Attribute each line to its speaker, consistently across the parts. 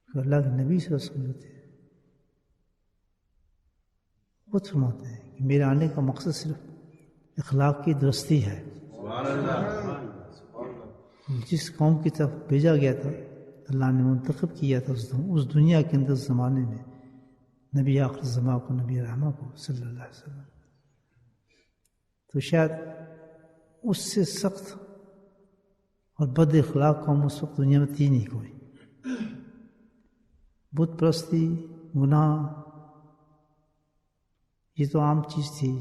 Speaker 1: اللہ کے نبی صلی اللہ علیہ وسلم ہوتے ہیں، خود فرماتے ہیں کہ میرے آنے کا مقصد صرف اخلاق کی درستی ہے۔ جس قوم کی طرف بھیجا گیا تھا، اللہ نے منتخب کیا تھا اس دنیا کے اندر، زمانے میں نبی آخر زمان کو، نبی رحمہ کو صلی اللہ علیہ وسلم، تو شاید اس سے سخت اور بد اخلاق قوم اس وقت دنیا میں تھی نہیں کوئی۔ بت پرستی، گناہ، یہ تو عام چیز تھی،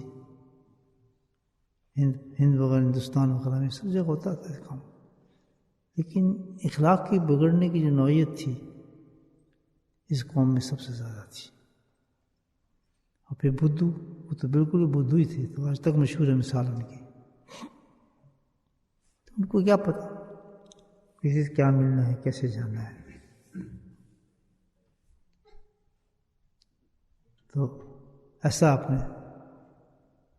Speaker 1: ہند وغیرہ، ہندوستان وغیرہ میں سب جگہ ہوتا تھا کام، لیکن اخلاق کی بگڑنے کی جو نوعیت تھی اس قوم میں سب سے زیادہ تھی۔ اور پھر بدھو، وہ تو بالکل ہی بدھو ہی تھے، تو آج تک مشہور ہے مثال ان کی۔ تو ان کو کیا پتہ کسی سے کیا ملنا ہے، کیسے جانا ہے۔ تو ایسا اپنے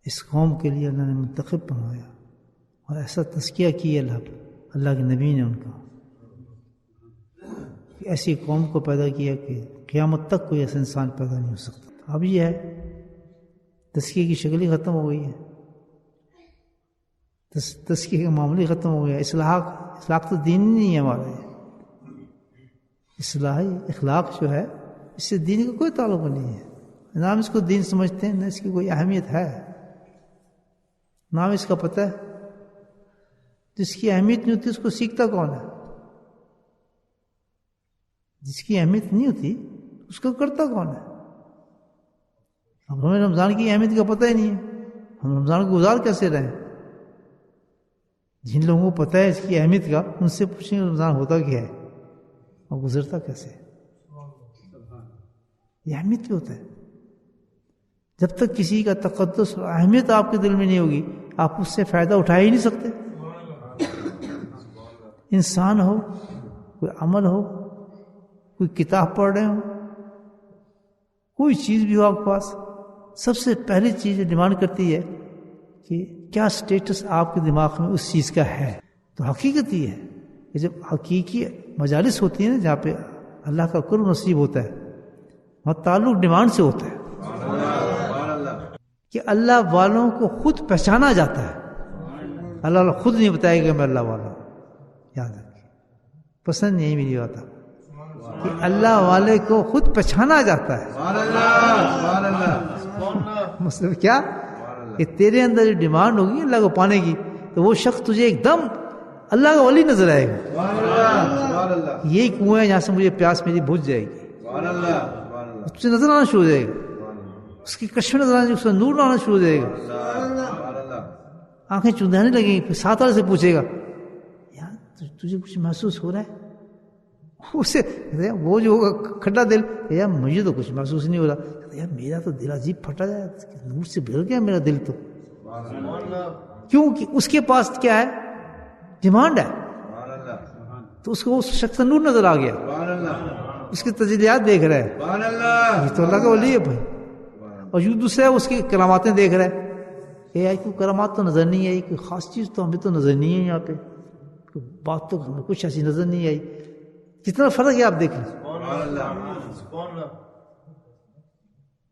Speaker 1: اس قوم کے لیے اللہ نے منتخب بنایا، اور ایسا تزکیہ کیا اللہ کے نبی نے ان کا، کہ ایسی قوم کو پیدا کیا کہ قیامت تک کوئی ایسا انسان پیدا نہیں ہو سکتا۔ اب یہ ہے تزکیے کی شکل ہی ختم ہو گئی ہے، تزکیے کا معاملہ ہی ختم ہو گیا۔ اصلاح تو دین ہی نہیں ہے ہمارا، اصلاحی اخلاق جو ہے اس سے دین کا کوئی تعلق نہیں ہے، نہ ہم اس کو دین سمجھتے ہیں، نہ اس کی کوئی اہمیت ہے، نہ ہم اس کا پتہ ہے۔ جس کی اہمیت نہیں ہوتی اس کو سیکھتا کون ہے؟ جس کی اہمیت نہیں ہوتی اس کو کرتا کون ہے؟ اب ہمیں رمضان کی اہمیت کا پتہ ہی نہیں ہے، ہم رمضان کو گزار کیسے رہیں؟ جن لوگوں کو پتہ ہے اس کی اہمیت کا، ان سے پوچھیں رمضان ہوتا کیا ہے اور گزرتا کیسے ہے۔ یہ اہمیت بھی ہوتا ہے۔ جب تک کسی کا تقدس اور اہمیت آپ کے دل میں نہیں ہوگی، آپ اس سے فائدہ اٹھا ہی نہیں سکتے۔ انسان ہو، کوئی عمل ہو، کوئی کتاب پڑھ رہے ہوں، کوئی چیز بھی ہو آپ کے پاس، سب سے پہلی چیز ڈیمانڈ کرتی ہے کہ کیا سٹیٹس آپ کے دماغ میں اس چیز کا ہے۔ تو حقیقت یہ ہے کہ جب حقیقی مجالس ہوتی ہیں نا، جہاں پہ اللہ کا قرب نصیب ہوتا ہے، وہاں تعلق ڈیمانڈ سے ہوتا ہے، کہ اللہ والوں کو خود پہچانا جاتا ہے۔ اللہ خود نہیں بتائے گا میں اللہ والا ہوں، یاد رکھیں، پسند نہیں میری بات کہ اللہ والے کو خود پہچانا جاتا ہے۔ مطلب کیا کہ تیرے اندر جو ڈیمانڈ ہوگی اللہ کو پانے کی، تو وہ شخص تجھے ایک دم اللہ کا ولی نظر آئے گا۔ یہی کنواں ہے جہاں سے مجھے پیاس میری بجھ جائے گی، تجھے نظر آنا شروع ہو جائے گا، اس کی کشش نظر آنا، اس کا نور آنا شروع ہو جائے گا، آنکھیں چندانے لگیں گی۔ پھر ساتھ والے سے پوچھے گا یار تجھے کچھ محسوس ہو رہا ہے؟ اسے وہ جو ہوگا کھٹا دل، یار مجھے تو کچھ محسوس نہیں ہو رہا، یار میرا تو دل عجیب پھٹا جائے، نور سے بھر گیا میرا دل۔ تو کیونکہ اس کے پاس کیا ہے؟ ڈیمانڈ ہے، تو اس کو اس شخص کا نور نظر آ گیا، اس کی تجلیات دیکھ رہا ہے، یہ تو اللہ کا ولی ہے بھائی۔ اور یوں دوسرا ہے اس کی کراماتیں دیکھ رہا ہے، یار کوئی کرامات تو نظر نہیں آئی، کوئی خاص چیز تو ہمیں تو نظر نہیں ہے، یہاں پہ بات تو ہمیں کچھ ایسی نظر نہیں آئی۔ کتنا فرق ہے آپ دیکھ لیں۔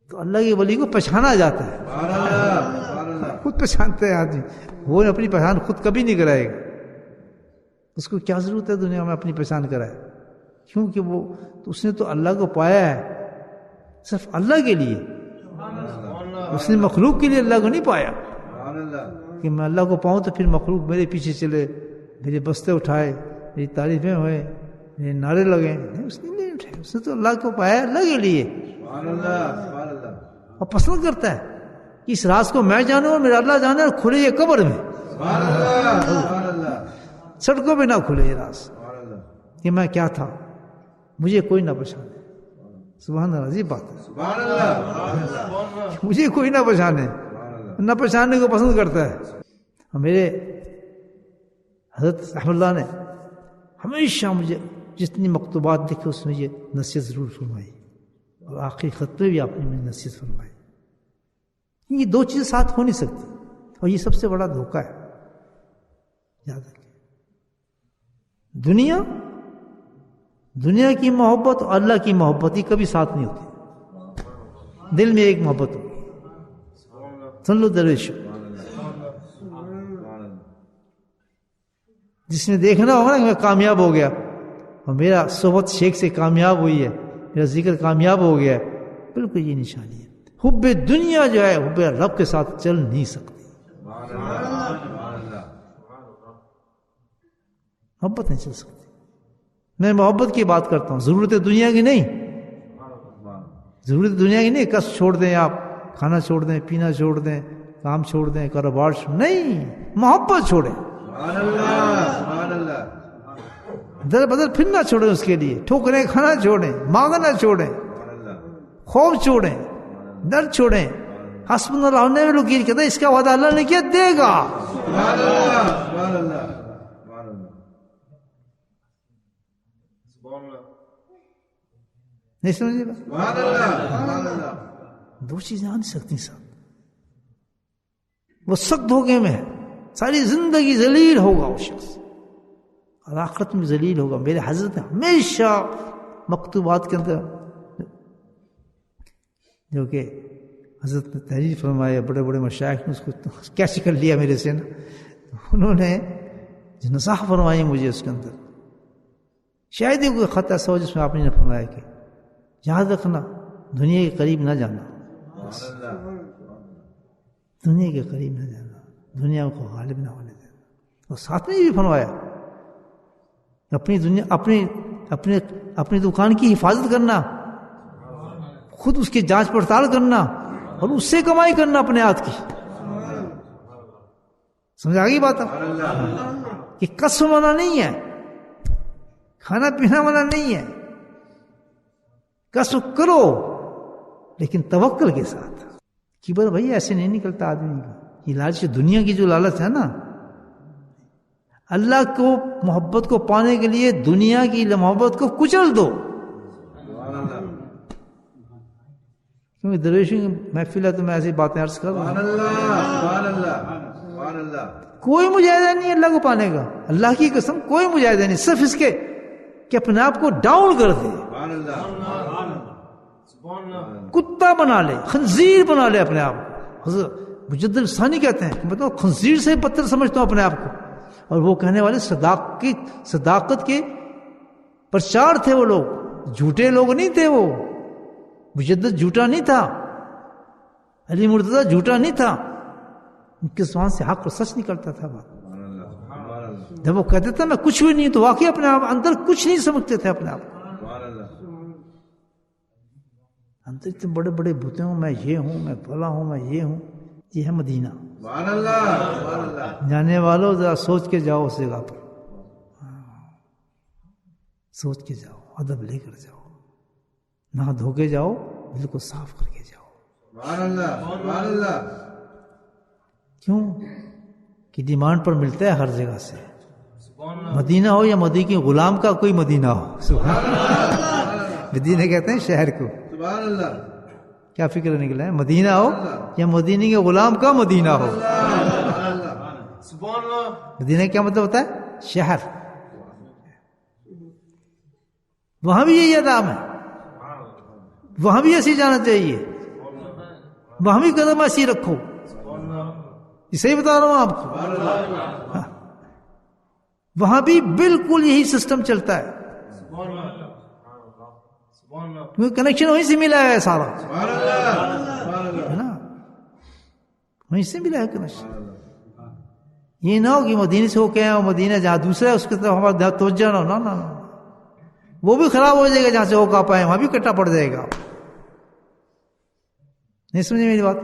Speaker 1: تو اللہ کے ولی کو پہچانا جاتا ہے، خود پہچانتا ہے آدمی، وہ اپنی پہچان خود کبھی نہیں کرائے گا۔ اس کو کیا ضرورت ہے دنیا میں اپنی پہچان کرائے؟ کیونکہ وہ اس نے تو اللہ کو پایا ہے صرف اللہ کے لیے، اس نے مخلوق کے لیے اللہ کو نہیں پایا کہ میں اللہ کو پاؤں تو پھر مخلوق میرے پیچھے چلے، میرے بستے اٹھائے، میری تعریفیں ہوئے، میرے نعرے لگے۔ اس نے نہیں اٹھائے، اس نے تو اللہ کو پایا اللہ کے لیے، اور پسند کرتا ہے کہ اس راز کو میں جانوں اور میرا اللہ جانے، اور کھلے یہ قبر میں، سڑکوں پہ نہ کھلے یہ راز کہ میں کیا تھا، مجھے کوئی نہ پہچانے۔ سبحان اللہ، عجیب بات ہے، مجھے کوئی نہ پہچانے، نہ پہچاننے کو پسند کرتا ہے۔ میرے حضرت رحمۃ اللہ نے ہمیشہ مجھے جتنی مکتوبات دیکھے اس میں یہ نصیحت ضرور فرمائی، اور آخری خط میں بھی آپ نے مجھے نصیحت فرمائی۔ یہ دو چیزیں ساتھ ہو نہیں سکتی، اور یہ سب سے بڑا دھوکہ ہے، یاد رکھیں۔ دنیا دنیا کی محبت اور اللہ کی محبت یہ کبھی ساتھ نہیں ہوتی، دل میں ایک محبت ہوگی. سن لو درویش، جس نے دیکھنا ہوگا نا کہ میں کامیاب ہو گیا اور میرا صحبت شیخ سے کامیاب ہوئی ہے، میرا ذکر کامیاب ہو گیا ہے، بالکل یہ نشانی ہے. حب دنیا جو ہے حب رب کے ساتھ چل نہیں سکتی، محبت نہیں چل سکتی. میں محبت کی بات کرتا ہوں، ضرورت دنیا کی نہیں، ضرورت دنیا کی نہیں. کس چھوڑ دیں آپ، کھانا چھوڑ دیں، پینا چھوڑ دیں، کام چھوڑ دیں، کاروبار نہیں، محبت چھوڑیں. در بدر پھرنا چھوڑیں، اس کے لیے ٹھوکریں کھانا چھوڑیں، مانگنا چھوڑیں، خوف چھوڑیں، ڈر چھوڑیں. حسبنا اللہ ونعم الوکیل کہتا ہے اس کا وعدہ اللہ نے کیا دے گا. نہیں سمجھے گا؟ دو چیزیں آ نہیں سکتی ساتھ. وہ سخت دھوکے میں ہے، ساری زندگی ذلیل ہوگا وہ شخص، اور آخرت میں ذلیل ہوگا. میرے حضرت ہمیشہ مکتوبات کے اندر جو کہ حضرت نے تحریر فرمایا، بڑے بڑے مشائخ نے اس کو کیسے کر لیا میرے سے نا، انہوں نے جو نصیحت فرمائی مجھے اس کے اندر، شاید ہی کوئی خط ایسا ہو جس میں آپ نے فرمایا کہ یاد رکھنا دنیا کے قریب نہ جانا، دنیا کے قریب نہ جانا، دنیا کو غالب نہ ہونے دینا. اور ساتھ میں یہ بھی فرمایا اپنی دنیا اپنی دکان کی حفاظت کرنا، خود اس کی جانچ پڑتال کرنا اور اس سے کمائی کرنا اپنے ہاتھ کی. سمجھ آ گئی بات؟ کہ قسم منع نہیں ہے، کھانا پینا منع نہیں ہے، قسم کرو لیکن توکل کے ساتھ. کبر بھائی ایسے نہیں نکلتا آدمی کا. یہ لالچ دنیا کی جو لالچ ہے نا، اللہ کو محبت کو پانے کے لیے دنیا کی محبت کو کچل دو. کیونکہ درویشوں کی محفل ہے تو میں ایسی باتیں عرض کر رہا ہوں. کوئی مجاہدہ نہیں اللہ کو پانے کا، اللہ کی قسم کوئی مجاہدہ نہیں، صرف اس کے کہ اپنے آپ کو ڈاؤن کر دے، کتا بنا لے، خنزیر بنا لے اپنے آپ کو. حضرت مجدد ثانی کہتے ہیں میں تو خنزیر سے بدتر سمجھتا ہوں اپنے آپ کو. اور وہ کہنے والے صداقت کے پرچار تھے، وہ لوگ جھوٹے لوگ نہیں تھے. وہ مجدد جھوٹا نہیں تھا، علی مرتضیٰ جھوٹا نہیں تھا، ان کے زبان سے حق اور سچ نکلتا تھا. بات جب وہ کہتے تھے میں کچھ بھی نہیں، تو واقعی اپنے آپ اندر کچھ نہیں سمجھتے تھے اپنے آپ کو. اندر اتنے بڑے بڑے بھوتے ہوں، میں یہ ہوں، میں بھلا ہوں، میں یہ ہوں. یہ ہے مدینہ. جانے والوں ذرا سوچ کے جاؤ اس جگہ پر، سوچ کے جاؤ، ادب لے کر جاؤ، نہ دھو کے جاؤ، دل کو صاف کر کے جاؤ. کیوں کہ ڈیمانڈ پر ملتا ہے ہر جگہ سے. مدینہ ہو یا مدینہ کے غلام کا کوئی مدینہ ہو. مدینہ کہتے ہیں شہر کو. کیا فکر نکلا ہے؟ مدینہ ہو یا مدینہ کے غلام کا مدینہ ہو. مدینہ کیا مطلب ہوتا ہے؟ شہر. وہاں بھی یہی آداب ہے، وہاں بھی ایسی جانا چاہیے، وہاں بھی قدم ایسی رکھو. اسے ہی بتا رہا ہوں آپ کو. وہاں بھی بالکل یہی سسٹم چلتا ہے، کیونکہ کنیکشن وہیں سے ملا ہے سارا، ہے نا، وہیں سے ملا ہے کنیکشن. یہ نہ ہو کہ مدینے سے ہو کے آئے مدینہ جہاں دوسرا ہے اس کی طرف ہمارا توجہ نہ ہو. نہ وہ بھی خراب ہو جائے گا. جہاں سے ہو کا پائے وہاں بھی کٹا پڑ جائے گا. نہیں سمجھے میری بات؟